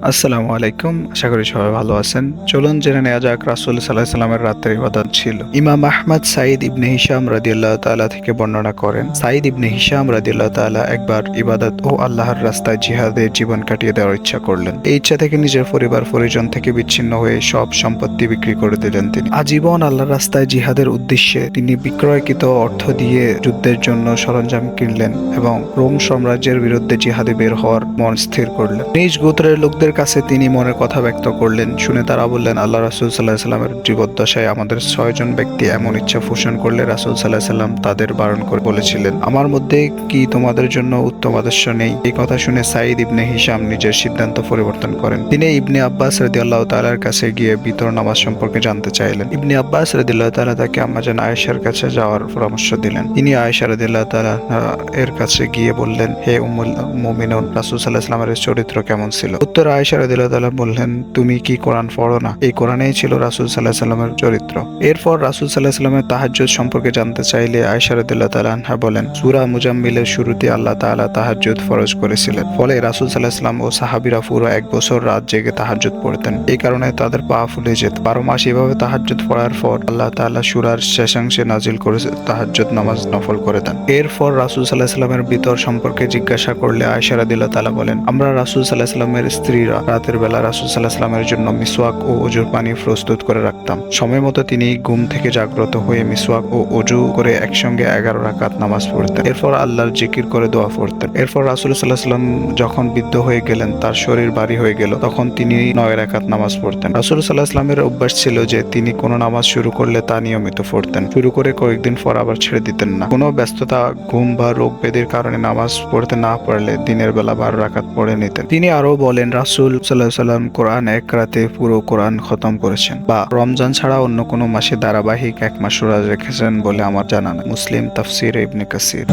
আসসালামু আলাইকুম। আশা করি সবাই ভালো আছেন। চলুন জেনে নেওয়া যাক রাসূল সাল্লাল্লাহু আলাইহি ওয়াসাল্লামের রাতের ইবাদত ছিল। ইমাম আহমদ সাঈদ ইবনে হিশাম রাদিয়াল্লাহু তাআলা থেকে বর্ণনা করেন, সাঈদ ইবনে হিশাম রাদিয়াল্লাহু তাআলা একবার ইবাদত ও আল্লাহর রাস্তায় জিহাদে জীবন কাটিয়ে দেওয়ার ইচ্ছা করলেন। এই ইচ্ছা থেকে নিজের পরিবার পরিজন থেকে বিচ্ছিন্ন হয়ে সব সম্পত্তি বিক্রি করে দিলেন। তিনি আজীবন আল্লাহর রাস্তায় জিহাদের উদ্দেশ্যে তিনি বিক্রয়কৃত অর্থ দিয়ে যুদ্ধের জন্য সরঞ্জাম কিনলেন এবং রোম সাম্রাজ্যের বিরুদ্ধে জিহাদে বের হওয়ার মন স্থির করলেন। নিজ গোত্রের লোকদের কাছে তিনি মনের কথা ব্যক্ত করলেন। শুনে তারা বললেন, আল্লাহ রাসূল সাল্লাল্লাহু আলাইহি ওয়াসাল্লামের জীবদ্দশায় আমাদের 6 জন ব্যক্তি এমন ইচ্ছা পোষণ করলে রাসূল সাল্লাল্লাহু আলাইহি ওয়াসাল্লাম তাদের বারণ করে বলেছিলেন, আমার মধ্যে কি তোমাদের জন্য উত্তম আদর্শ নেই? এই কথা শুনে সাঈদ ইবনে হিশাম নিজের সিদ্ধান্ত পরিবর্তন করেন। তিনি ইবনে আব্বাস রাদিয়াল্লাহু তাআলার কাছে গিয়ে বিতর নামাজ সম্পর্কে জানতে চাইলেন। ইবনে আব্বাস রাদিয়াল্লাহু তাআলা তাকে আম্মাজান আয়েশার কাছে যাওয়ার পরামর্শ দিলেন। তিনি আয়েশা রাদিয়াল্লাহু তাআলা এর কাছে গিয়ে বললেন, হে উম্মুল মুমিনুন, রাসূল সাল্লাল্লাহু আলাইহি ওয়াসাল্লামের চরিত্র কেমন ছিল? উত্তরে আয়েশা রাদিয়াল্লাহু তাআলা বললেন, তুমি কি কোরআন পড়ো না? এই কোরআনেই ছিল রাসূল সাল্লাল্লাহু আলাইহি ওয়াসাল্লামের চরিত্র। এরপর রাসূল সাল্লাল্লাহু আলাইহি ওয়াসাল্লামের তাহাজ্জুদ সম্পর্কে জানতে চাইলে আয়েশা রাদিয়াল্লাহু তাআলা আনহা বলেন, সূরা মুজাম্মিলের শুরুতে আল্লাহ তাআলা তাহাজ্জুদ ফরজ করেছিলেন। ফলে রাসূল সাল্লাল্লাহু আলাইহি ওয়াসাল্লাম ও সাহাবীরা পুরো 1 বছর রাত জেগে তাহাজ্জুদ পড়তেন। এই কারণে তাদের পা ফুলে যেত। 12 মাস এভাবে তাহাজ্জুদ পড়ার পর আল্লাহ তাআলা সূরার শেষাংশে নাজিল করে তাহাজ্জুদ নামাজ নফল করে দেন। এরপর রাসূল সাল্লাল্লাহু আলাইহি ওয়াসাল্লামের বিতর সম্পর্কে জিজ্ঞাসা করলে আয়েশা রাদিয়াল্লাহু তাআলা বলেন, আমরা রাসূল সাল্লাল্লাহু আলাইহি ওয়াসাল্লামের স্ত্রীরা রাতের বেলা রাসূল সাল্লাল্লাহু আলাইহি ওয়াসাল্লামের জন্য মিসওয়াক ও ওযুর পানি প্রস্তুত করে রাখতাম। সময় মতো তিনি ঘুম থেকে জাগ্রত হয়ে মিসওয়াক ও ওযু করে একসঙ্গে 11 রাকাত নামাজ পড়তেন। এরপর আল্লাহর জিকির করে দোয়া পড়তেন। এরপর রাসূল সাল্লাল্লাহু আলাইহি ওয়াসাল্লাম যখন বৃদ্ধ হয়ে গেলেন, তার শরীর ভারী হয়ে গেল, তখন তিনি 9 রাকাত নামাজ পড়তেন। রাসূল সাল্লাল্লাহু আলাইহি ওয়াসাল্লামের অভ্যাস ছিল যে তিনি কোনো নামাজ শুরু করলে তা নিয়মিত পড়তেন। শুরু করে কয়েকদিন পর আবার ছেড়ে দিতেন না। কোনো ব্যস্ততা, ঘুম বা রোগ ব্যাধির কারণে নামাজ পড়তে না পারলে দিনের বেলা 12 রাকাত পড়ে নিতেন। তিনি আরো বলেন, রাসূল সাল্লাল্লাহু আলাইহি ওয়াসাল্লাম কোরআন এক রাতে পুরো কোরআন খতম করেছেন বা রমজান ছাড়া অন্য কোনো মাসে ধারাবাহিক 1 মাস রোজা রেখেছেন বলে আমার জানা নেই। মুসলিম তাফসীর ইবনে কাসির।